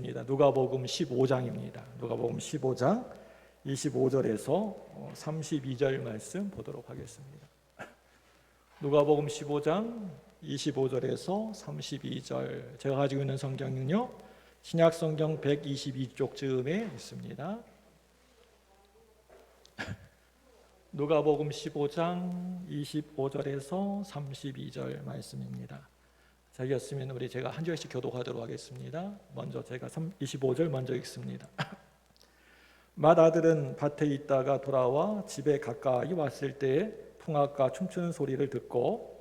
누가복음 15장입니다. 누가복음 15장 25절에서 32절 말씀 보도록 하겠습니다. 누가복음 15장 25절에서 32절, 제가 가지고 있는 성경은요 신약성경 122쪽 즈음에 있습니다. 누가복음 15장 25절에서 32절 말씀입니다. 자기였으면 제가 한 절씩 교독하도록 하겠습니다. 먼저 제가 25절 먼저 읽습니다. 맏아들은 밭에 있다가 돌아와 집에 가까이 왔을 때에 풍악과 춤추는 소리를 듣고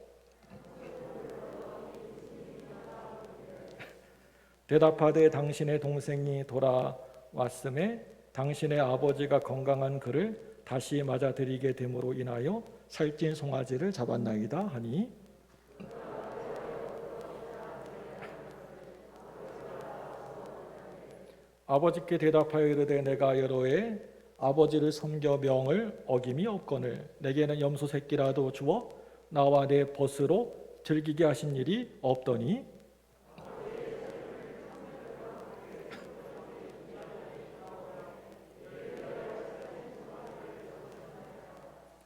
대답하되 당신의 동생이 돌아왔음에 당신의 아버지가 건강한 그를 다시 맞아들이게 됨으로 인하여 살찐 송아지를 잡았나이다 하니 아버지께 대답하여 이르되 내가 여러 해 아버지를 섬겨 명을 어김이 없거늘 내게는 염소 새끼라도 주어 나와 내 벗으로 즐기게 하신 일이 없더니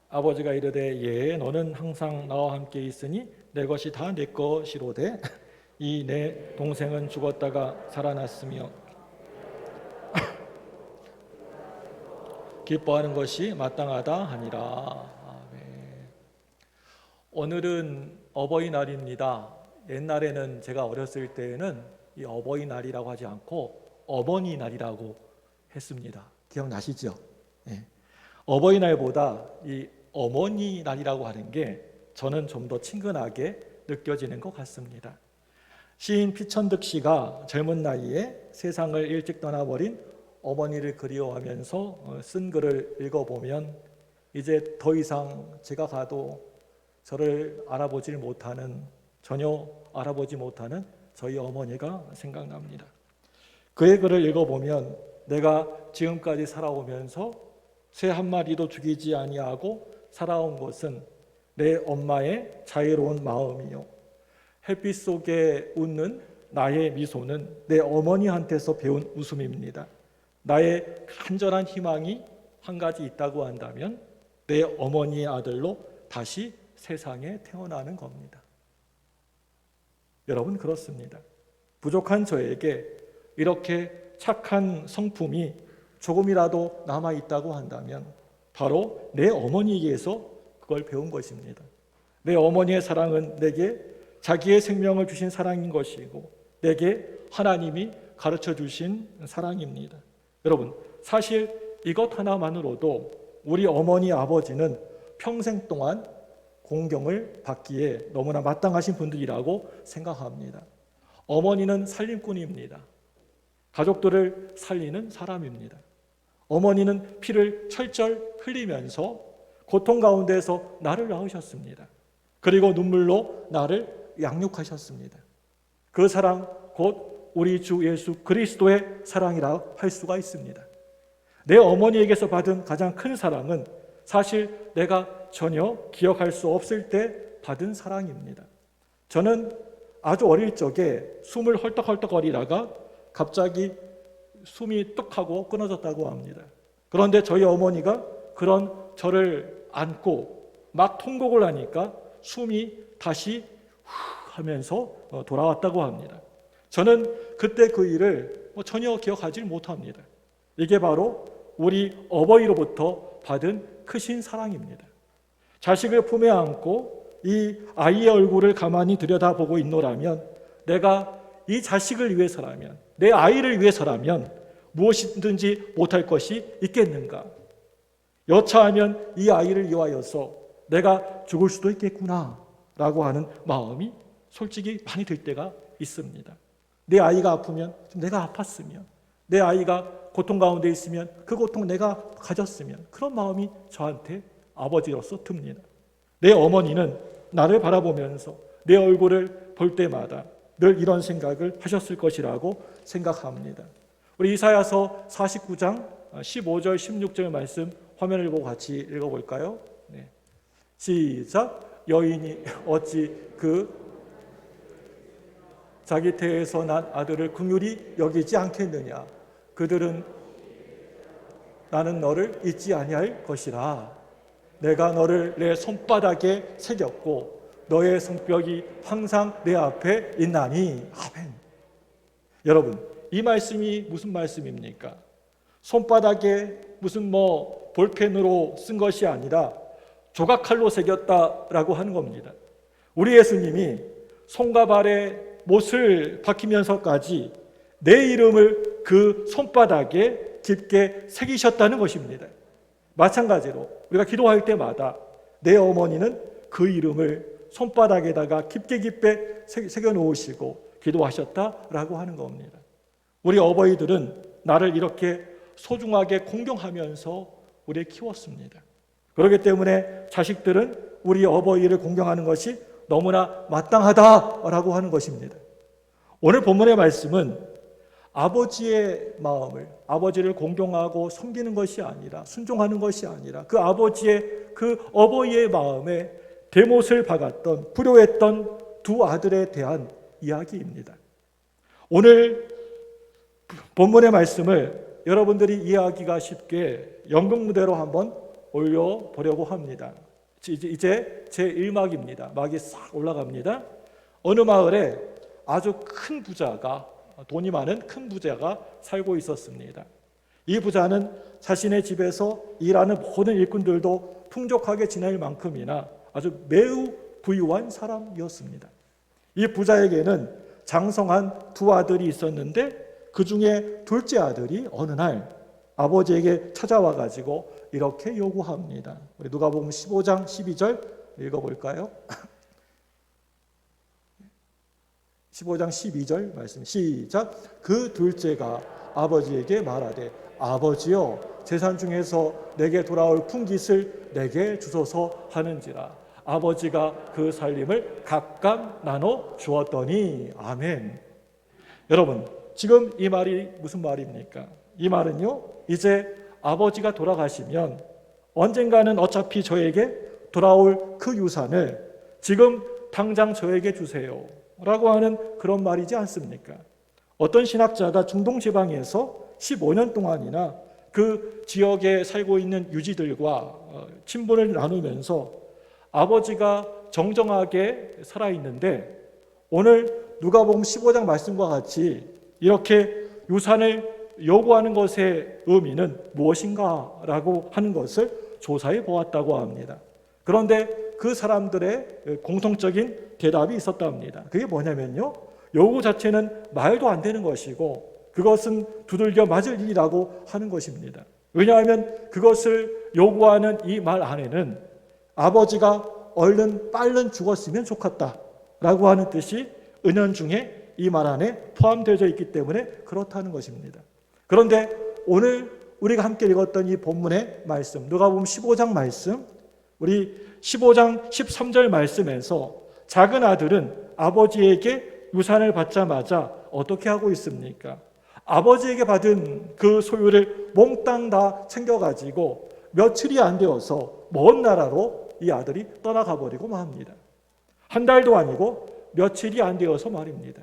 아버지가 이르되 예 너는 항상 나와 함께 있으니 내 것이 다 내 것이로되 이 내 동생은 죽었다가 살아났으며 기뻐하는 것이 마땅하다 하니라. 아멘. 오늘은 어버이날입니다. 옛날에는 제가 어렸을 때에는 이 어버이날이라고 하지 않고 어머니날이라고 했습니다. 기억나시죠? 네. 어버이날보다 이 어머니날이라고 하는 게 저는 좀 더 친근하게 느껴지는 것 같습니다. 시인 피천득 씨가 젊은 나이에 세상을 일찍 떠나버린 어머니를 그리워하면서 쓴 글을 읽어보면 이제 더 이상 제가 가도 저를 알아보질 못하는, 전혀 알아보지 못하는 저희 어머니가 생각납니다. 그의 글을 읽어보면 내가 지금까지 살아오면서 새 한 마리도 죽이지 아니하고 살아온 것은 내 엄마의 자애로운 마음이요 햇빛 속에 웃는 나의 미소는 내 어머니한테서 배운 웃음입니다. 나의 간절한 희망이 한 가지 있다고 한다면 내 어머니의 아들로 다시 세상에 태어나는 겁니다. 여러분 그렇습니다. 부족한 저에게 이렇게 착한 성품이 조금이라도 남아있다고 한다면 바로 내 어머니에게서 그걸 배운 것입니다. 내 어머니의 사랑은 내게 자기의 생명을 주신 사랑인 것이고 내게 하나님이 가르쳐 주신 사랑입니다. 여러분 사실 이것 하나만으로도 우리 어머니 아버지는 평생 동안 공경을 받기에 너무나 마땅하신 분들이라고 생각합니다. 어머니는 살림꾼입니다. 가족들을 살리는 사람입니다. 어머니는 피를 철철 흘리면서 고통 가운데서 나를 낳으셨습니다. 그리고 눈물로 나를 양육하셨습니다. 그 사랑 곧 우리 주 예수 그리스도의 사랑이라 할 수가 있습니다. 내 어머니에게서 받은 가장 큰 사랑은 사실 내가 전혀 기억할 수 없을 때 받은 사랑입니다. 저는 아주 어릴 적에 숨을 헐떡헐떡거리다가 갑자기 숨이 뚝 하고 끊어졌다고 합니다. 그런데 저희 어머니가 그런 저를 안고 막 통곡을 하니까 숨이 다시 후 하면서 돌아왔다고 합니다. 저는 그때 그 일을 전혀 기억하지 못합니다. 이게 바로 우리 어버이로부터 받은 크신 사랑입니다. 자식을 품에 안고 이 아이의 얼굴을 가만히 들여다보고 있노라면 내가 이 자식을 위해서라면 내 아이를 위해서라면 무엇이든지 못할 것이 있겠는가? 여차하면 이 아이를 위하여서 내가 죽을 수도 있겠구나 라고 하는 마음이 솔직히 많이 들 때가 있습니다. 내 아이가 아프면 내가 아팠으면 내 아이가 고통 가운데 있으면 그 고통 내가 가졌으면 그런 마음이 저한테 아버지로서 듭니다. 내 어머니는 나를 바라보면서 내 얼굴을 볼 때마다 늘 이런 생각을 하셨을 것이라고 생각합니다. 우리 이사야서 49장 15절 16절 말씀 화면을 보고 같이 읽어볼까요? 네. 시작. 여인이 어찌 그 자기 태에서 난 아들을 긍휼히 여기지 않겠느냐. 그들은 나는 너를 잊지 아니할 것이라. 내가 너를 내 손바닥에 새겼고 너의 손뼉이 항상 내 앞에 있나니. 아멘. 여러분, 이 말씀이 무슨 말씀입니까? 손바닥에 무슨 볼펜으로 쓴 것이 아니라 조각칼로 새겼다라고 하는 겁니다. 우리 예수님이 손과 발에 못을 박히면서까지 내 이름을 그 손바닥에 깊게 새기셨다는 것입니다. 마찬가지로 우리가 기도할 때마다 내 어머니는 그 이름을 손바닥에다가 깊게 새겨 놓으시고 기도하셨다라고 하는 겁니다. 우리 어버이들은 나를 이렇게 소중하게 공경하면서 우리 키웠습니다. 그렇기 때문에 자식들은 우리 어버이를 공경하는 것이 너무나 마땅하다라고 하는 것입니다. 오늘 본문의 말씀은 아버지의 마음을, 아버지를 공경하고 섬기는 것이 아니라, 순종하는 것이 아니라 그 아버지의, 그 어버이의 마음에 대못을 박았던, 불효했던 두 아들에 대한 이야기입니다. 오늘 본문의 말씀을 여러분들이 이해하기가 쉽게 연극무대로 한번 올려보려고 합니다. 이제 제1막입니다. 막이 싹 올라갑니다. 어느 마을에 아주 큰 부자가, 돈이 많은 큰 부자가 살고 있었습니다. 이 부자는 자신의 집에서 일하는 모든 일꾼들도 풍족하게 지낼 만큼이나 아주 매우 부유한 사람이었습니다. 이 부자에게는 장성한 두 아들이 있었는데 그 중에 둘째 아들이 어느 날 아버지에게 찾아와 가지고 이렇게 요구합니다. 우리 누가복음 15장 12절 읽어볼까요? 15장 12절 말씀 시작. 그 둘째가 아버지에게 말하되 아버지여 재산 중에서 내게 돌아올 풍깃을 내게 주소서 하는지라. 아버지가 그 살림을 각각 나눠 주었더니. 아멘. 여러분, 지금 이 말이 무슨 말입니까? 이 말은요, 이제 아버지가 돌아가시면 언젠가는 어차피 저에게 돌아올 그 유산을 지금 당장 저에게 주세요 라고 하는 그런 말이지 않습니까? 어떤 신학자가 중동 지방에서 15년 동안이나 그 지역에 살고 있는 유지들과 친분을 나누면서 아버지가 정정하게 살아있는데 오늘 누가복음 15장 말씀과 같이 이렇게 유산을 요구하는 것의 의미는 무엇인가 라고 하는 것을 조사해 보았다고 합니다. 그런데 그 사람들의 공통적인 대답이 있었답니다. 그게 뭐냐면요, 요구 자체는 말도 안 되는 것이고 그것은 두들겨 맞을 일이라고 하는 것입니다. 왜냐하면 그것을 요구하는 이 말 안에는 아버지가 얼른 빠른 죽었으면 좋겠다라고 하는 뜻이 은연중에 이 말 안에 포함되어 있기 때문에 그렇다는 것입니다. 그런데 오늘 우리가 함께 읽었던 이 본문의 말씀, 누가복음 15장 말씀, 우리 15장 13절 말씀에서 작은 아들은 아버지에게 유산을 받자마자 어떻게 하고 있습니까? 아버지에게 받은 그 소유를 몽땅 다 챙겨가지고 며칠이 안 되어서 먼 나라로 이 아들이 떠나가 버리고 맙니다. 한 달도 아니고 며칠이 안 되어서 말입니다.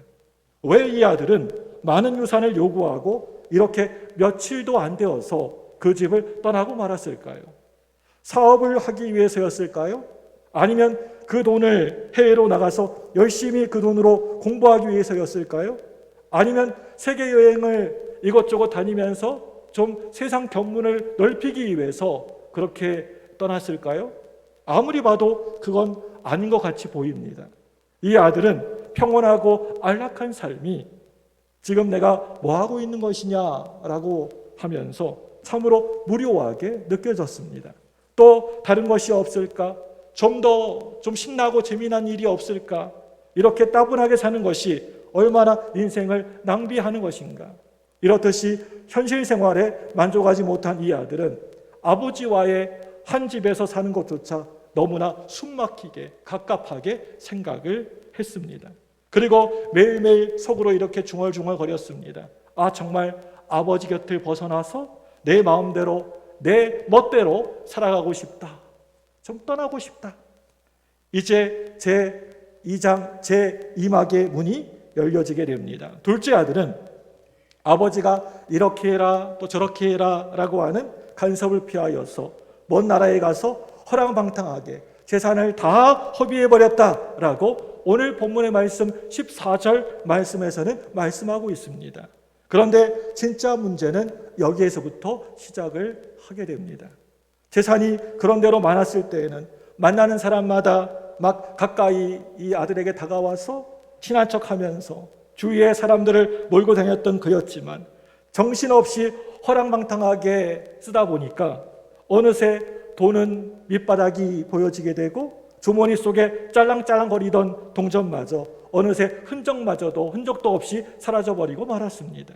왜 이 아들은 많은 유산을 요구하고 이렇게 며칠도 안 되어서 그 집을 떠나고 말았을까요? 사업을 하기 위해서였을까요? 아니면 그 돈을 해외로 나가서 열심히 그 돈으로 공부하기 위해서였을까요? 아니면 세계 여행을 이것저것 다니면서 좀 세상 견문을 넓히기 위해서 그렇게 떠났을까요? 아무리 봐도 그건 아닌 것 같이 보입니다. 이 아들은 평온하고 안락한 삶이 지금 내가 뭐 하고 있는 것이냐라고 하면서 참으로 무료하게 느껴졌습니다. 또 다른 것이 없을까? 좀 신나고 재미난 일이 없을까? 이렇게 따분하게 사는 것이 얼마나 인생을 낭비하는 것인가? 이렇듯이 현실 생활에 만족하지 못한 이 아들은 아버지와의 한 집에서 사는 것조차 너무나 숨막히게 갑갑하게 생각을 했습니다. 그리고 매일매일 속으로 이렇게 중얼중얼거렸습니다. 아, 정말 아버지 곁을 벗어나서 내 마음대로 내 멋대로 살아가고 싶다. 좀 떠나고 싶다. 이제 제2장 제2막의 문이 열려지게 됩니다. 둘째 아들은 아버지가 이렇게 해라 또 저렇게 해라 라고 하는 간섭을 피하여서 먼 나라에 가서 허랑방탕하게 재산을 다 허비해버렸다라고 오늘 본문의 말씀 14절 말씀에서는 말씀하고 있습니다. 그런데 진짜 문제는 여기에서부터 시작을 하게 됩니다. 재산이 그런대로 많았을 때에는 만나는 사람마다 막 가까이 이 아들에게 다가와서 친한 척하면서 주위의 사람들을 몰고 다녔던 그였지만 정신없이 허랑방탕하게 쓰다 보니까 어느새 돈은 밑바닥이 보여지게 되고 주머니 속에 짤랑짤랑거리던 동전마저 어느새 흔적도 없이 사라져버리고 말았습니다.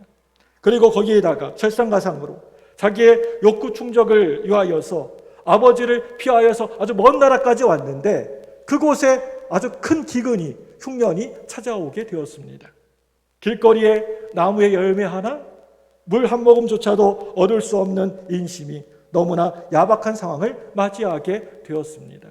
그리고 거기에다가 설상가상으로 자기의 욕구 충족을 위하여서 아버지를 피하여서 아주 먼 나라까지 왔는데 그곳에 아주 큰 기근이 흉년이 찾아오게 되었습니다. 길거리에 나무의 열매 하나, 물 한 모금조차도 얻을 수 없는 인심이 너무나 야박한 상황을 맞이하게 되었습니다.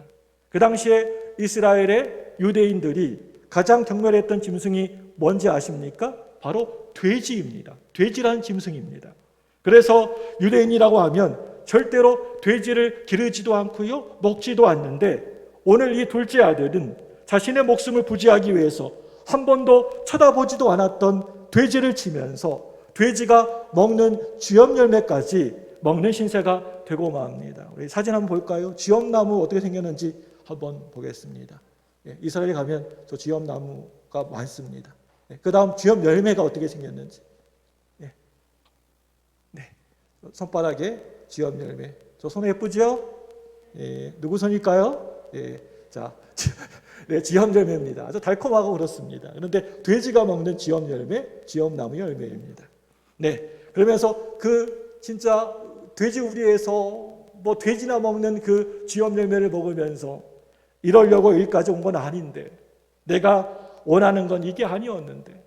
그 당시에 이스라엘의 유대인들이 가장 경멸했던 짐승이 뭔지 아십니까? 바로 돼지입니다. 돼지라는 짐승입니다. 그래서 유대인이라고 하면 절대로 돼지를 기르지도 않고요, 먹지도 않는데 오늘 이 둘째 아들은 자신의 목숨을 부지하기 위해서 한 번도 쳐다보지도 않았던 돼지를 치면서 돼지가 먹는 쥐엄 열매까지 먹는 신세가 되고 맙니다. 우리 사진 한번 볼까요? 쥐엄나무 어떻게 생겼는지 한번 보겠습니다. 이스라엘에 가면 저 쥐엄나무가 많습니다. 그 다음 쥐엄 열매가 어떻게 생겼는지. 손바닥에 쥐엄 열매. 저 손에 예쁘죠? 누구 손일까요? 자, 쥐엄 열매입니다. 아주 달콤하고 그렇습니다. 그런데 돼지가 먹는 쥐엄 열매, 쥐엄나무 열매입니다. 그러면서 그 진짜 돼지 우리에서 뭐 돼지나 먹는 그 쥐엄 열매를 먹으면서 이러려고 여기까지 온 건 아닌데 내가 원하는 건 이게 아니었는데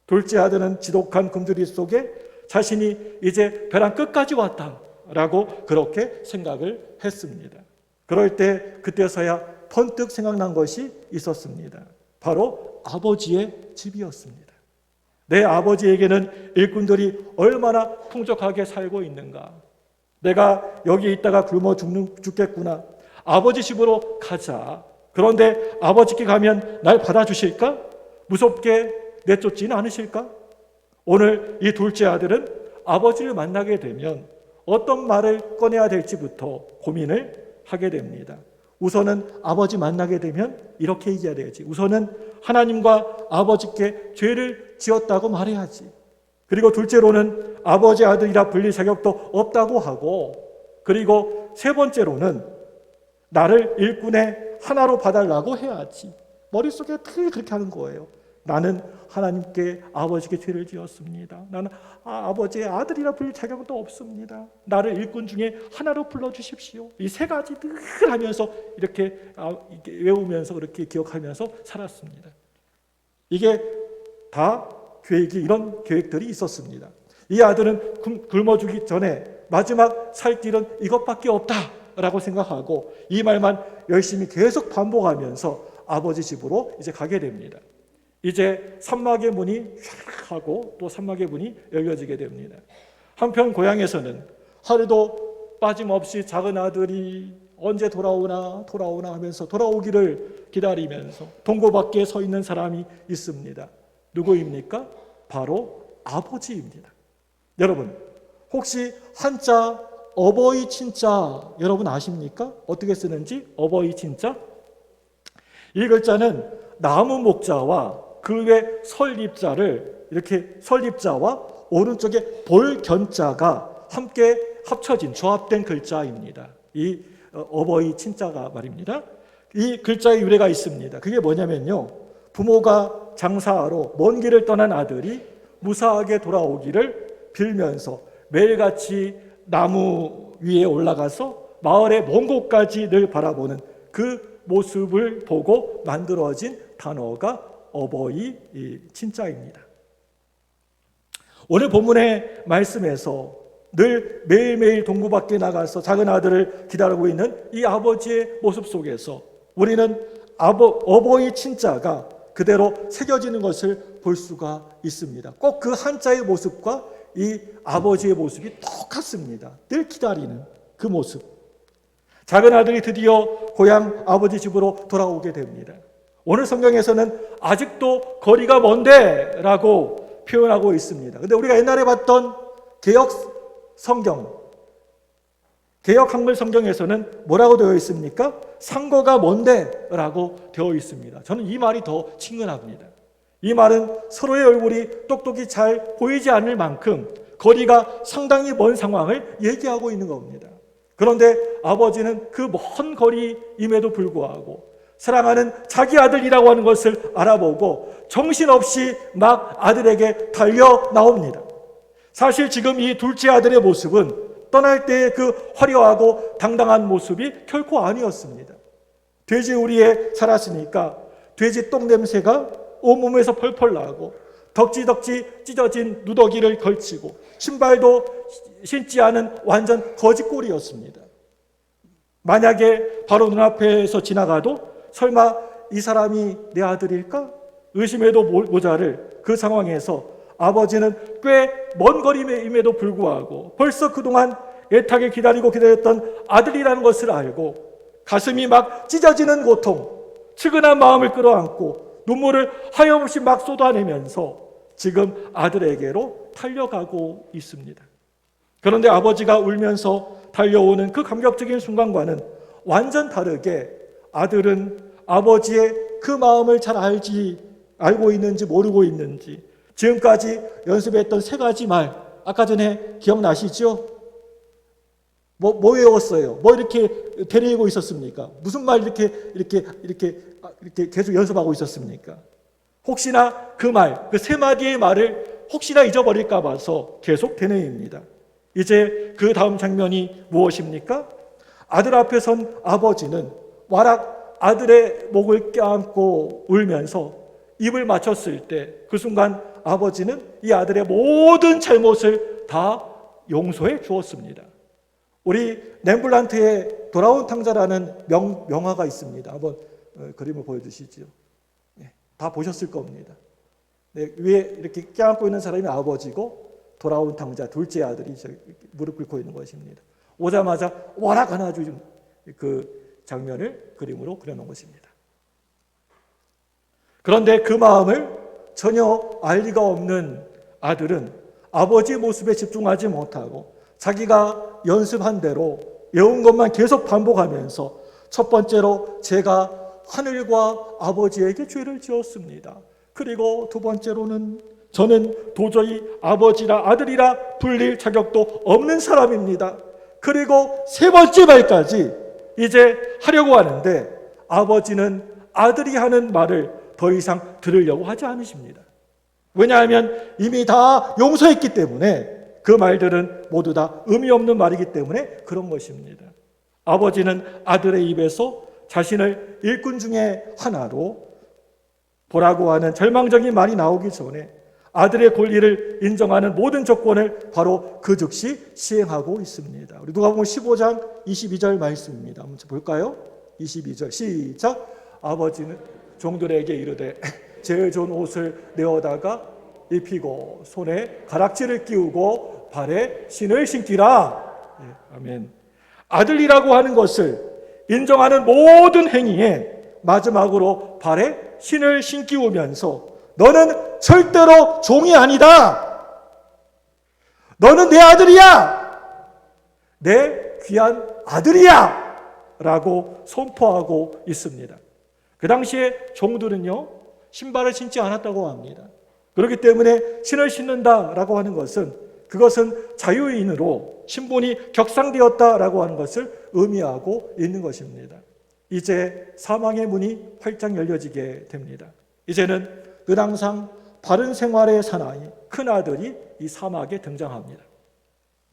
둘째 아들은 지독한 굶주리 속에 자신이 이제 벼랑 끝까지 왔다라고 그렇게 생각을 했습니다. 그럴 때 그때서야 번뜩 생각난 것이 있었습니다. 바로 아버지의 집이었습니다. 내 아버지에게는 일꾼들이 얼마나 풍족하게 살고 있는가. 내가 여기 있다가 굶어 죽겠구나. 아버지 집으로 가자. 그런데 아버지께 가면 날 받아주실까? 무섭게 내쫓지는 않으실까? 오늘 이 둘째 아들은 아버지를 만나게 되면 어떤 말을 꺼내야 될지부터 고민을 하게 됩니다. 우선은 아버지 만나게 되면 이렇게 얘기해야 되겠지. 우선은 하나님과 아버지께 죄를 지었다고 말해야지. 그리고 둘째로는 아버지 아들이라 불릴 자격도 없다고 하고, 그리고 세 번째로는 나를 일꾼의 하나로 봐달라고 해야지. 머릿속에 늘 그렇게 하는 거예요. 나는 하나님께 아버지께 죄를 지었습니다. 나는 아버지의 아들이라 불릴 자격도 없습니다. 나를 일꾼 중에 하나로 불러주십시오. 이 세 가지 늘 하면서 이렇게 외우면서 그렇게 기억하면서 살았습니다. 이게 다 계획이, 이런 계획들이 있었습니다. 이 아들은 굶어 죽기 전에 마지막 살 길은 이것밖에 없다라고 생각하고 이 말만 열심히 계속 반복하면서 아버지 집으로 이제 가게 됩니다. 이제 산막의 문이 샥 하고 또 산막의 문이 열려지게 됩니다. 한편 고향에서는 하루도 빠짐없이 작은 아들이 언제 돌아오나 하면서 돌아오기를 기다리면서 동고 밖에 서 있는 사람이 있습니다. 누구입니까? 바로 아버지입니다. 여러분, 혹시 한자 어버이 친자 여러분 아십니까? 어떻게 쓰는지? 어버이 친자? 이 글자는 나무 목자와 그 외 설립자를 이렇게 설립자와 오른쪽에 볼견자가 함께 합쳐진 조합된 글자입니다. 이 어버이 친자가 말입니다. 이 글자의 유래가 있습니다. 그게 뭐냐면요, 부모가 장사하러 먼 길을 떠난 아들이 무사하게 돌아오기를 빌면서 매일같이 나무 위에 올라가서 마을의 먼 곳까지 늘 바라보는 그 모습을 보고 만들어진 단어가 어버이 친자입니다. 오늘 본문의 말씀에서 늘 매일매일 동구 밖에 나가서 작은 아들을 기다리고 있는 이 아버지의 모습 속에서 우리는 어버이 친자가 그대로 새겨지는 것을 볼 수가 있습니다. 꼭 그 한자의 모습과 이 아버지의 모습이 똑같습니다. 늘 기다리는 그 모습. 작은 아들이 드디어 고향 아버지 집으로 돌아오게 됩니다. 오늘 성경에서는 아직도 거리가 먼데 라고 표현하고 있습니다. 근데 우리가 옛날에 봤던 개역 한글 성경에서는 뭐라고 되어 있습니까? 상거가 먼데 라고 되어 있습니다. 저는 이 말이 더 친근합니다. 이 말은 서로의 얼굴이 똑똑히 잘 보이지 않을 만큼 거리가 상당히 먼 상황을 얘기하고 있는 겁니다. 그런데 아버지는 그 먼 거리임에도 불구하고 사랑하는 자기 아들이라고 하는 것을 알아보고 정신없이 막 아들에게 달려 나옵니다. 사실 지금 이 둘째 아들의 모습은 떠날 때의 그 화려하고 당당한 모습이 결코 아니었습니다. 돼지 우리에 살았으니까 돼지 똥 냄새가 온몸에서 펄펄 나고 덕지덕지 찢어진 누더기를 걸치고 신발도 신지 않은 완전 거지꼴이었습니다. 만약에 바로 눈앞에서 지나가도 설마 이 사람이 내 아들일까? 의심해도 모자를 그 상황에서 아버지는 꽤 먼 거리임에도 불구하고 벌써 그동안 애타게 기다렸던 아들이라는 것을 알고 가슴이 막 찢어지는 고통, 측은한 마음을 끌어안고 눈물을 하염없이 막 쏟아내면서 지금 아들에게로 달려가고 있습니다. 그런데 아버지가 울면서 달려오는 그 감격적인 순간과는 완전 다르게 아들은 아버지의 그 마음을 잘 알고 있는지 모르고 있는지 지금까지 연습했던 세 가지 말 아까 전에 기억나시죠? 뭐 외웠어요? 뭐 이렇게 데리고 있었습니까? 무슨 말 이렇게 계속 연습하고 있었습니까? 혹시나 그 말, 그 세 마디의 말을 혹시나 잊어버릴까 봐서 계속 되뇌입니다. 이제 그 다음 장면이 무엇입니까? 아들 앞에 선 아버지는 와락 아들의 목을 껴안고 울면서 입을 맞췄을 때 그 순간 아버지는 이 아들의 모든 잘못을 다 용서해 주었습니다. 우리 렘블란트의 돌아온 탕자라는 명화가 있습니다. 한번 그림을 보여주시죠. 네, 다 보셨을 겁니다. 네, 위에 이렇게 껴안고 있는 사람이 아버지고 돌아온 탕자 둘째 아들이 무릎 꿇고 있는 것입니다. 오자마자 와락 하나 주는 그 장면을 그림으로 그려놓은 것입니다. 그런데 그 마음을 전혀 알 리가 없는 아들은 아버지의 모습에 집중하지 못하고 자기가 연습한 대로 외운 것만 계속 반복하면서 첫 번째로 제가 하늘과 아버지에게 죄를 지었습니다. 그리고 두 번째로는 저는 도저히 아버지라 아들이라 불릴 자격도 없는 사람입니다. 그리고 세 번째 말까지 이제 하려고 하는데 아버지는 아들이 하는 말을 더 이상 들으려고 하지 않으십니다. 왜냐하면 이미 다 용서했기 때문에 그 말들은 모두 다 의미 없는 말이기 때문에 그런 것입니다. 아버지는 아들의 입에서 자신을 일꾼 중에 하나로 보라고 하는 절망적인 말이 나오기 전에 아들의 권리를 인정하는 모든 조건을 바로 그 즉시 시행하고 있습니다. 우리 누가복음 15장 22절 말씀입니다. 한번 볼까요? 22절 시작. 아버지는 종들에게 이르되 제일 좋은 옷을 내어다가 입히고 손에 가락지를 끼우고 발에 신을 신기라. 예, 아멘. 아들이라고 하는 것을 인정하는 모든 행위에 마지막으로 발에 신을 신기우면서 너는 절대로 종이 아니다. 너는 내 아들이야. 내 귀한 아들이야. 라고 선포하고 있습니다. 그 당시에 종들은요, 신발을 신지 않았다고 합니다. 그렇기 때문에 신을 신는다라고 하는 것은 그것은 자유인으로 신분이 격상되었다라고 하는 것을 의미하고 있는 것입니다. 이제 사망의 문이 활짝 열려지게 됩니다. 이제는 늘 항상 바른 생활의 사나이 큰 아들이 이 사막에 등장합니다.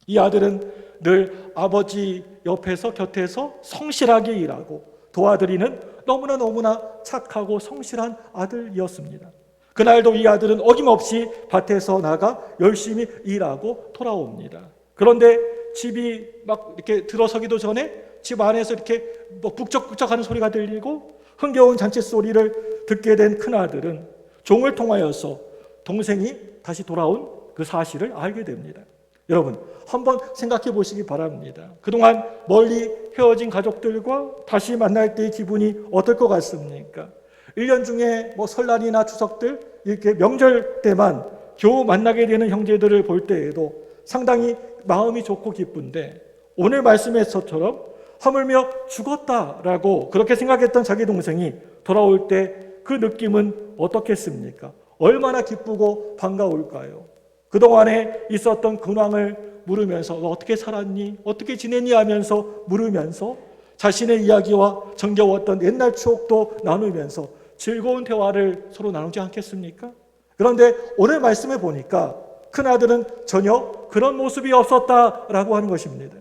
이 아들은 늘 아버지 옆에서 곁에서 성실하게 일하고 도와드리는 너무나 착하고 성실한 아들이었습니다. 그날도 이 아들은 어김없이 밭에서 나가 열심히 일하고 돌아옵니다. 그런데 집이 막 이렇게 들어서기도 전에 집 안에서 이렇게 뭐 북적북적하는 소리가 들리고 흥겨운 잔치 소리를 듣게 된 큰아들은 종을 통하여서 동생이 다시 돌아온 그 사실을 알게 됩니다. 여러분, 한번 생각해 보시기 바랍니다. 그동안 멀리 헤어진 가족들과 다시 만날 때의 기분이 어떨 것 같습니까? 1년 중에 설날이나 추석들, 이렇게 명절 때만 겨우 만나게 되는 형제들을 볼 때에도 상당히 마음이 좋고 기쁜데, 오늘 말씀에서처럼 하물며 죽었다라고 그렇게 생각했던 자기 동생이 돌아올 때 그 느낌은 어떻겠습니까? 얼마나 기쁘고 반가울까요? 그동안에 있었던 근황을 물으면서 너 어떻게 살았니? 어떻게 지냈니? 하면서 물으면서 자신의 이야기와 정겨웠던 옛날 추억도 나누면서 즐거운 대화를 서로 나누지 않겠습니까? 그런데 오늘 말씀을 보니까 큰아들은 전혀 그런 모습이 없었다라고 하는 것입니다.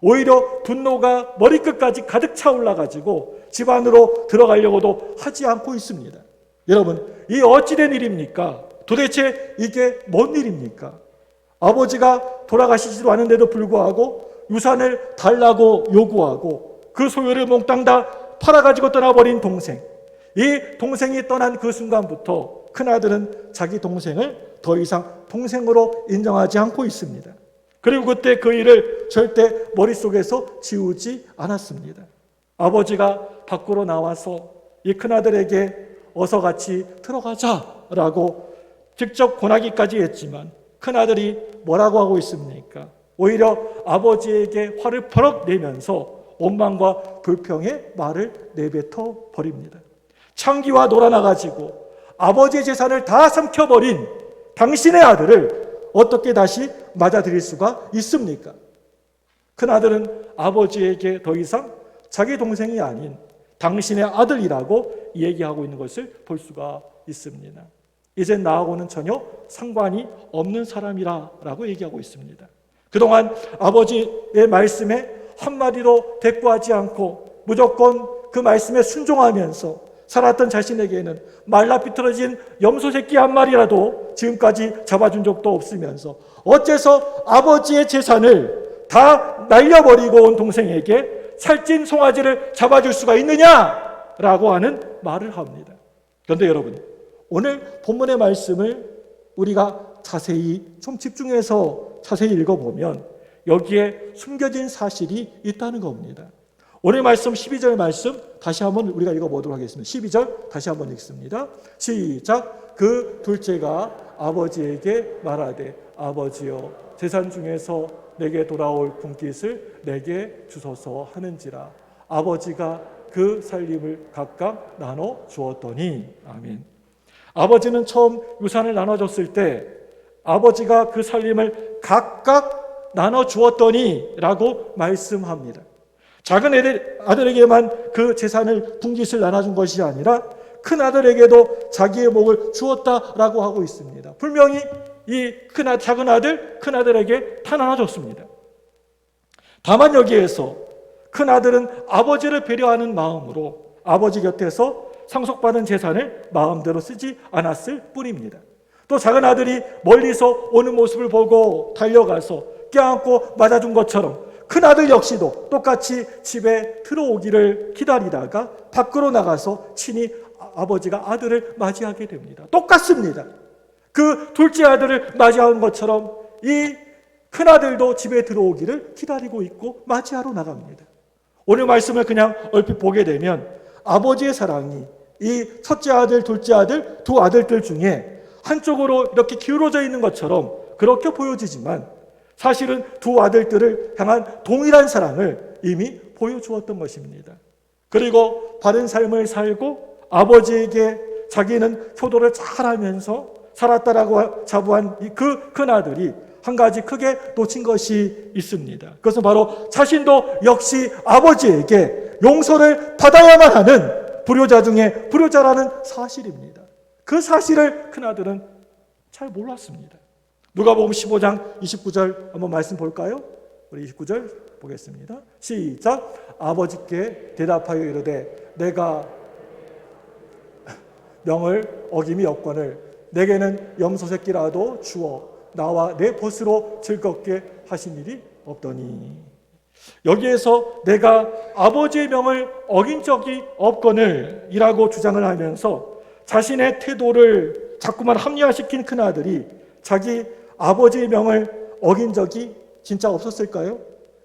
오히려 분노가 머리끝까지 가득 차올라가지고 집 안으로 들어가려고도 하지 않고 있습니다. 여러분, 이 어찌된 일입니까? 도대체 이게 뭔 일입니까? 아버지가 돌아가시지도 않은데도 불구하고 유산을 달라고 요구하고 그 소유를 몽땅 다 팔아가지고 떠나버린 동생. 이 동생이 떠난 그 순간부터 큰아들은 자기 동생을 더 이상 동생으로 인정하지 않고 있습니다. 그리고 그때 그 일을 절대 머릿속에서 지우지 않았습니다. 아버지가 밖으로 나와서 이 큰아들에게 어서 같이 들어가자라고 직접 권하기까지 했지만 큰아들이 뭐라고 하고 있습니까? 오히려 아버지에게 화를 버럭 내면서 원망과 불평의 말을 내뱉어 버립니다. 창기와 놀아나가지고 아버지의 재산을 다 삼켜버린 당신의 아들을 어떻게 다시 맞아들일 수가 있습니까? 큰아들은 아버지에게 더 이상 자기 동생이 아닌 당신의 아들이라고 얘기하고 있는 것을 볼 수가 있습니다. 이젠 나하고는 전혀 상관이 없는 사람이라고 얘기하고 있습니다. 그동안 아버지의 말씀에 한마디도 대꾸하지 않고 무조건 그 말씀에 순종하면서 살았던 자신에게는 말라비틀어진 염소 새끼 한 마리라도 지금까지 잡아준 적도 없으면서 어째서 아버지의 재산을 다 날려버리고 온 동생에게 살찐 송아지를 잡아줄 수가 있느냐라고 하는 말을 합니다. 그런데 여러분, 오늘 본문의 말씀을 우리가 자세히 좀 집중해서 자세히 읽어보면 여기에 숨겨진 사실이 있다는 겁니다. 오늘 말씀 12절 말씀 다시 한번 우리가 읽어보도록 하겠습니다. 12절 다시 한번 읽습니다. 시작. 그 둘째가 아버지에게 말하되 아버지여 재산 중에서 내게 돌아올 분깃을 내게 주소서 하는지라. 아버지가 그 살림을 각각 나눠 주었더니. 아멘. 아버지는 처음 유산을 나눠줬을 때 아버지가 그 살림을 각각 나눠 주었더니 라고 말씀합니다. 작은 아들에게만 그 재산을 분깃을 나눠준 것이 아니라 큰 아들에게도 자기의 몫을 주었다라고 하고 있습니다. 분명히 이 작은 아들, 큰 아들에게 다 나눠줬습니다. 다만 여기에서 큰 아들은 아버지를 배려하는 마음으로 아버지 곁에서 상속받은 재산을 마음대로 쓰지 않았을 뿐입니다. 또 작은 아들이 멀리서 오는 모습을 보고 달려가서 껴안고 맞아준 것처럼 큰아들 역시도 똑같이 집에 들어오기를 기다리다가 밖으로 나가서 친히 아버지가 아들을 맞이하게 됩니다. 똑같습니다. 그 둘째 아들을 맞이한 것처럼 이 큰아들도 집에 들어오기를 기다리고 있고 맞이하러 나갑니다. 오늘 말씀을 그냥 얼핏 보게 되면 아버지의 사랑이 이 첫째 아들, 둘째 아들, 두 아들들 중에 한쪽으로 이렇게 기울어져 있는 것처럼 그렇게 보여지지만 사실은 두 아들들을 향한 동일한 사랑을 이미 보여주었던 것입니다. 그리고 바른 삶을 살고 아버지에게 자기는 효도를 잘하면서 살았다라고 자부한 그 큰아들이 한 가지 크게 놓친 것이 있습니다. 그것은 바로 자신도 역시 아버지에게 용서를 받아야만 하는 불효자 중에 불효자라는 사실입니다. 그 사실을 큰아들은 잘 몰랐습니다. 누가복음 15장 29절 한번 말씀 볼까요? 우리 29절 보겠습니다. 시작. 아버지께 대답하여 이르되 내가 명을 어김이 없거늘 내게는 염소 새끼라도 주어 나와 내 벗으로 즐겁게 하신 일이 없더니. 여기에서 내가 아버지의 명을 어긴 적이 없거늘 이라고 주장을 하면서 자신의 태도를 자꾸만 합리화시킨 큰아들이 자기 아버지의 명을 어긴 적이 진짜 없었을까요?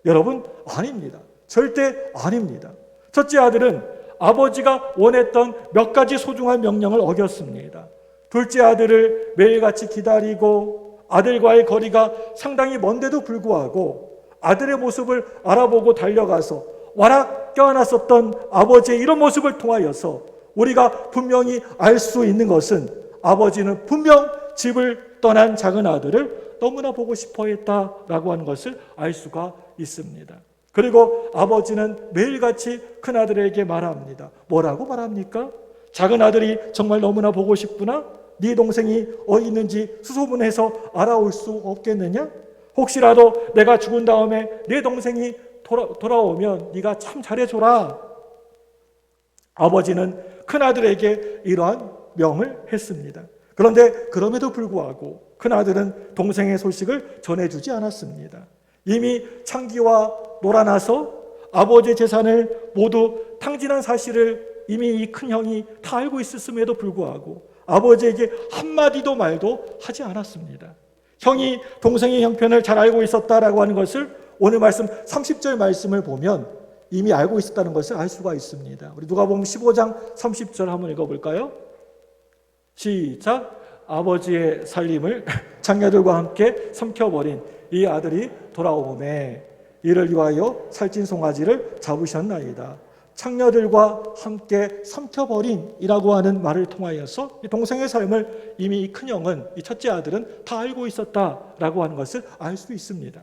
여러분, 아닙니다. 절대 아닙니다. 첫째 아들은 아버지가 원했던 몇 가지 소중한 명령을 어겼습니다. 둘째 아들을 매일같이 기다리고 아들과의 거리가 상당히 먼데도 불구하고 아들의 모습을 알아보고 달려가서 와락 껴안았었던 아버지의 이런 모습을 통하여서 우리가 분명히 알 수 있는 것은 아버지는 분명 집을 떠난 작은 아들을 너무나 보고 싶어 했다라고 하는 것을 알 수가 있습니다. 그리고 아버지는 매일같이 큰아들에게 말합니다. 뭐라고 말합니까? 작은 아들이 정말 너무나 보고 싶구나? 네 동생이 어디 있는지 수소문해서 알아올 수 없겠느냐? 혹시라도 내가 죽은 다음에 네 동생이 돌아오면 네가 참 잘해줘라. 아버지는 큰아들에게 이러한 명을 했습니다. 그런데 그럼에도 불구하고 큰아들은 동생의 소식을 전해주지 않았습니다. 이미 창기와 놀아나서 아버지의 재산을 모두 탕진한 사실을 이미 이 큰형이 다 알고 있었음에도 불구하고 아버지에게 한마디도 말도 하지 않았습니다. 형이 동생의 형편을 잘 알고 있었다라고 하는 것을 오늘 말씀 30절 말씀을 보면 이미 알고 있었다는 것을 알 수가 있습니다. 우리 누가복음 15장 30절 한번 읽어볼까요? 시작. 아버지의 살림을 장녀들과 함께 삼켜버린 이 아들이 돌아오매 이를 위하여 살찐 송아지를 잡으셨나이다. 창녀들과 함께 삼켜버린 이라고 하는 말을 통하여서 이 동생의 삶을 이미 이 큰형은, 이 첫째 아들은 다 알고 있었다라고 하는 것을 알 수 있습니다.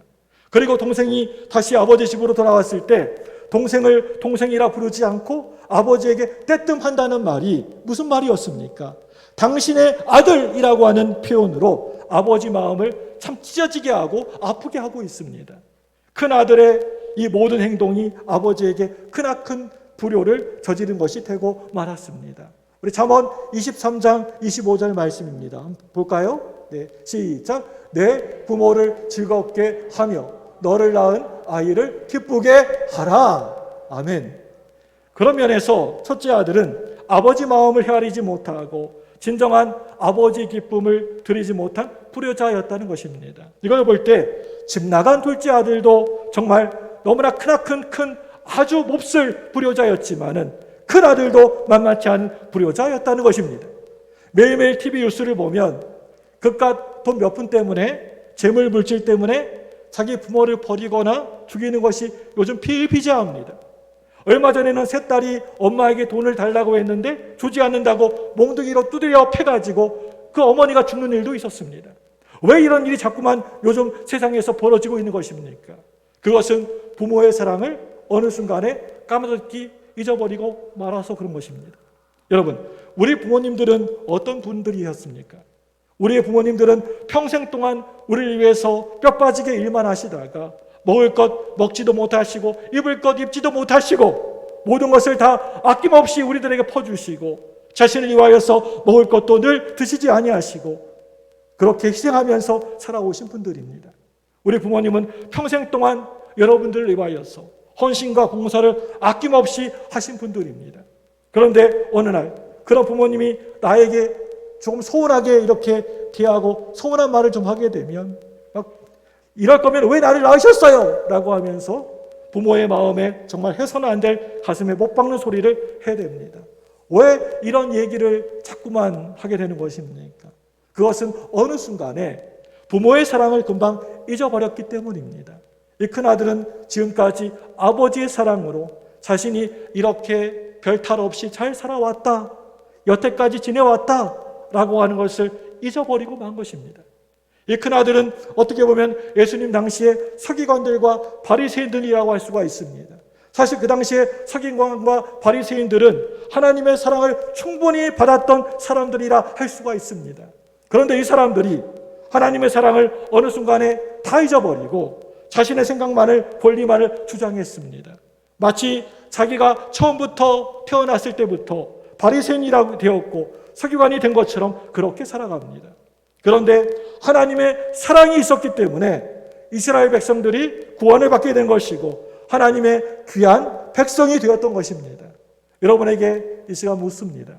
그리고 동생이 다시 아버지 집으로 돌아왔을 때 동생을 동생이라 부르지 않고 아버지에게 떼뜸한다는 말이 무슨 말이었습니까? 당신의 아들이라고 하는 표현으로 아버지 마음을 참 찢어지게 하고 아프게 하고 있습니다. 큰아들의 이 모든 행동이 아버지에게 크나큰 불효를 저지른 것이 되고 말았습니다. 우리 잠언 23장 25절 말씀입니다. 한번 볼까요? 네, 시작. 내 부모를 즐겁게 하며 너를 낳은 아이를 기쁘게 하라. 아멘. 그런 면에서 첫째 아들은 아버지 마음을 헤아리지 못하고 진정한 아버지의 기쁨을 드리지 못한 불효자였다는 것입니다. 이걸 볼 때 집 나간 둘째 아들도 정말 너무나 크나큰 큰 아주 몹쓸 불효자였지만은 큰 아들도 만만치 않은 불효자였다는 것입니다. 매일매일 TV 뉴스를 보면 그깟 돈 몇 푼 때문에, 재물 물질 때문에 자기 부모를 버리거나 죽이는 것이 요즘 비일비재합니다. 얼마 전에는 세 딸이 엄마에게 돈을 달라고 했는데 주지 않는다고 몽둥이로 두드려 패가지고 그 어머니가 죽는 일도 있었습니다. 왜 이런 일이 자꾸만 요즘 세상에서 벌어지고 있는 것입니까? 그것은 부모의 사랑을 어느 순간에 까마득히 잊어버리고 말아서 그런 것입니다. 여러분, 우리 부모님들은 어떤 분들이었습니까? 우리의 부모님들은 평생 동안 우리를 위해서 뼈 빠지게 일만 하시다가 먹을 것 먹지도 못하시고 입을 것 입지도 못하시고 모든 것을 다 아낌없이 우리들에게 퍼주시고 자신을 위하여서 먹을 것도 늘 드시지 아니하시고 그렇게 희생하면서 살아오신 분들입니다. 우리 부모님은 평생 동안 여러분들을 위하여서 헌신과 봉사를 아낌없이 하신 분들입니다. 그런데 어느 날 그런 부모님이 나에게 조금 소원하게 이렇게 대하고 소원한 말을 좀 하게 되면 이럴 거면 왜 나를 낳으셨어요? 라고 하면서 부모의 마음에 정말 해서는 안 될 가슴에 못 박는 소리를 해야 됩니다. 왜 이런 얘기를 자꾸만 하게 되는 것입니까? 그것은 어느 순간에 부모의 사랑을 금방 잊어버렸기 때문입니다. 이 큰아들은 지금까지 아버지의 사랑으로 자신이 이렇게 별탈 없이 잘 살아왔다, 여태까지 지내왔다 라고 하는 것을 잊어버리고 만 것입니다. 이 큰아들은 어떻게 보면 예수님 당시에 서기관들과 바리새인들이라고 할 수가 있습니다. 사실 그 당시에 서기관과 바리새인들은 하나님의 사랑을 충분히 받았던 사람들이라 할 수가 있습니다. 그런데 이 사람들이 하나님의 사랑을 어느 순간에 다 잊어버리고 자신의 생각만을 권리만을 주장했습니다. 마치 자기가 처음부터 태어났을 때부터 바리새인이라고 되었고 서기관이 된 것처럼 그렇게 살아갑니다. 그런데 하나님의 사랑이 있었기 때문에 이스라엘 백성들이 구원을 받게 된 것이고 하나님의 귀한 백성이 되었던 것입니다. 여러분에게 이 시간 묻습니다.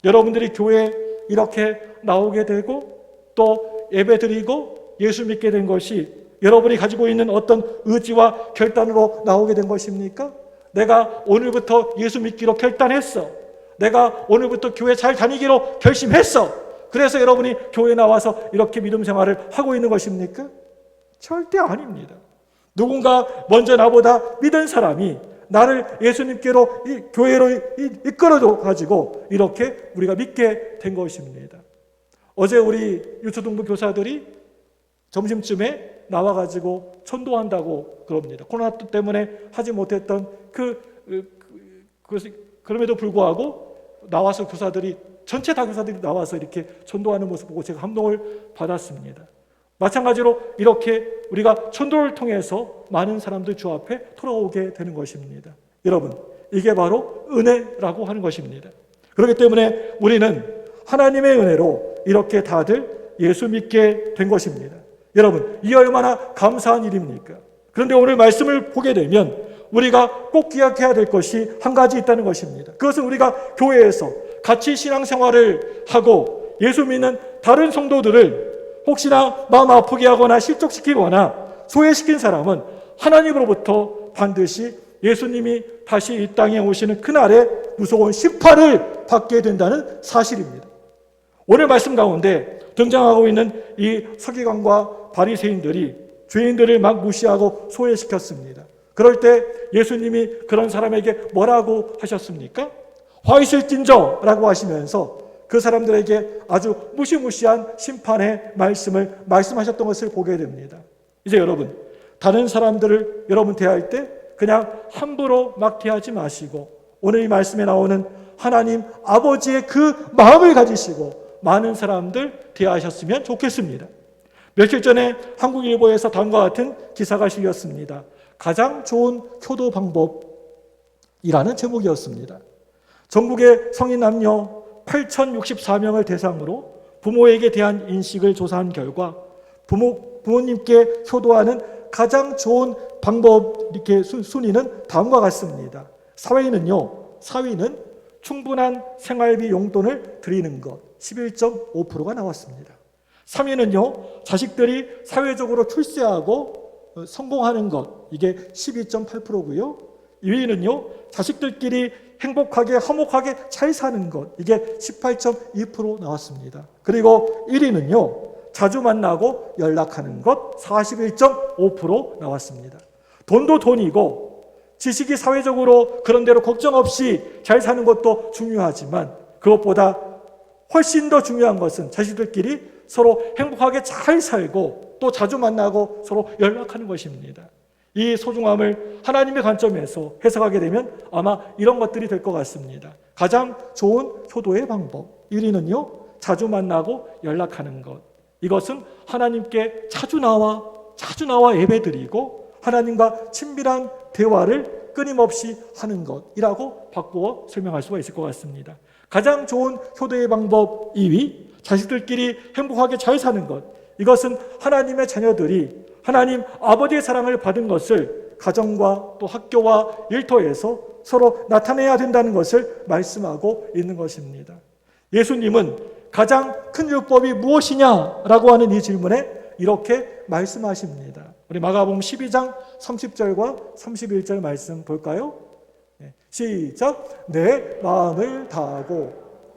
여러분들이 교회 이렇게 나오게 되고 또 예배드리고 예수 믿게 된 것이 여러분이 가지고 있는 어떤 의지와 결단으로 나오게 된 것입니까? 내가 오늘부터 예수 믿기로 결단했어. 내가 오늘부터 교회 잘 다니기로 결심했어. 그래서 여러분이 교회에 나와서 이렇게 믿음 생활을 하고 있는 것입니까? 절대 아닙니다. 누군가 먼저 나보다 믿은 사람이 나를 예수님께로 교회로 이끌어줘 가지고 이렇게 우리가 믿게 된 것입니다. 어제 우리 유초등부 교사들이 점심쯤에 나와가지고 전도한다고 그럽니다. 코로나 때문에 하지 못했던 그럼에도 불구하고 나와서 교사들이 전체 다 교사들이 나와서 이렇게 전도하는 모습 보고 제가 감동을 받았습니다. 마찬가지로 이렇게 우리가 전도를 통해서 많은 사람들 주 앞에 돌아오게 되는 것입니다. 여러분, 이게 바로 은혜라고 하는 것입니다. 그렇기 때문에 우리는 하나님의 은혜로 이렇게 다들 예수 믿게 된 것입니다. 여러분, 이 얼마나 감사한 일입니까? 그런데 오늘 말씀을 보게 되면 우리가 꼭 기억해야 될 것이 한 가지 있다는 것입니다. 그것은 우리가 교회에서 같이 신앙생활을 하고 예수 믿는 다른 성도들을 혹시나 마음 아프게 하거나 실족시키거나 소외시킨 사람은 하나님으로부터 반드시 예수님이 다시 이 땅에 오시는 그날에 무서운 심판을 받게 된다는 사실입니다. 오늘 말씀 가운데 등장하고 있는 이 서기관과 바리새인들이 죄인들을 막 무시하고 소외시켰습니다. 그럴 때 예수님이 그런 사람에게 뭐라고 하셨습니까? 화 있을진저라고 하시면서 그 사람들에게 아주 무시무시한 심판의 말씀을 말씀하셨던 것을 보게 됩니다. 이제 여러분, 다른 사람들을 여러분 대할 때 그냥 함부로 막 대하지 마시고 오늘 이 말씀에 나오는 하나님 아버지의 그 마음을 가지시고 많은 사람들 대하셨으면 좋겠습니다. 며칠 전에 한국일보에서 다음과 같은 기사가 실렸습니다. 가장 좋은 효도 방법이라는 제목이었습니다. 전국의 성인 남녀 8,064명을 대상으로 부모에게 대한 인식을 조사한 결과 부모님께 효도하는 가장 좋은 방법 이렇게 순위는 다음과 같습니다. 4위는 충분한 생활비 용돈을 드리는 것 11.5%가 나왔습니다. 3위는요, 자식들이 사회적으로 출세하고 성공하는 것, 이게 12.8%고요. 2위는요, 자식들끼리 행복하게 화목하게 잘 사는 것, 이게 18.2% 나왔습니다. 그리고 1위는요, 자주 만나고 연락하는 것 41.5% 나왔습니다. 돈도 돈이고 지식이 사회적으로 그런 대로 걱정 없이 잘 사는 것도 중요하지만 그것보다 훨씬 더 중요한 것은 자식들끼리 서로 행복하게 잘 살고 또 자주 만나고 서로 연락하는 것입니다. 이 소중함을 하나님의 관점에서 해석하게 되면 아마 이런 것들이 될 것 같습니다. 가장 좋은 효도의 방법 1위는요, 자주 만나고 연락하는 것. 이것은 하나님께 자주 나와 예배드리고 하나님과 친밀한 대화를 끊임없이 하는 것이라고 바꾸어 설명할 수가 있을 것 같습니다. 가장 좋은 효도의 방법 2위, 자식들끼리 행복하게 잘 사는 것. 이것은 하나님의 자녀들이 하나님 아버지의 사랑을 받은 것을 가정과 또 학교와 일터에서 서로 나타내야 된다는 것을 말씀하고 있는 것입니다. 예수님은 가장 큰 율법이 무엇이냐라고 하는 이 질문에 이렇게 말씀하십니다. 우리 마가복음 12장 30절과 31절 말씀 볼까요? 시작. 내 마음을 다하고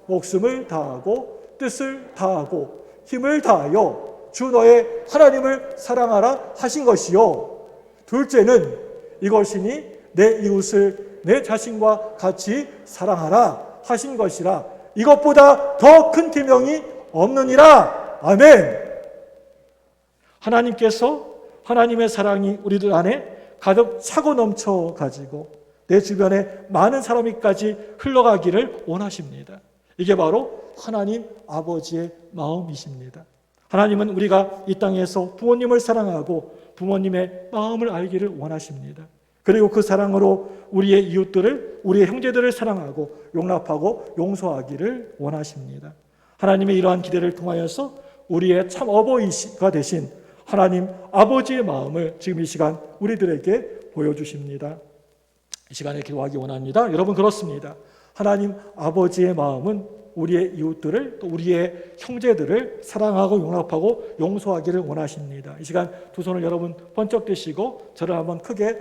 목숨을 다하고 뜻을 다하고 힘을 다하여 주 너의 하나님을 사랑하라 하신 것이요. 둘째는 이것이니 내 이웃을 내 자신과 같이 사랑하라 하신 것이라. 이것보다 더 큰 계명이 없느니라. 아멘. 하나님께서 하나님의 사랑이 우리들 안에 가득 차고 넘쳐 가지고 내 주변에 많은 사람이까지 흘러가기를 원하십니다. 이게 바로 하나님 아버지의 마음이십니다. 하나님은 우리가 이 땅에서 부모님을 사랑하고 부모님의 마음을 알기를 원하십니다. 그리고 그 사랑으로 우리의 이웃들을, 우리의 형제들을 사랑하고 용납하고 용서하기를 원하십니다. 하나님의 이러한 기대를 통하여서 우리의 참 어버이가 되신 하나님 아버지의 마음을 지금 이 시간 우리들에게 보여주십니다. 이 시간에 기도하기 원합니다. 여러분, 그렇습니다. 하나님 아버지의 마음은 우리의 이웃들을 또 우리의 형제들을 사랑하고 용납하고 용서하기를 원하십니다. 이 시간 두 손을 여러분 번쩍 드시고 저를 한번 크게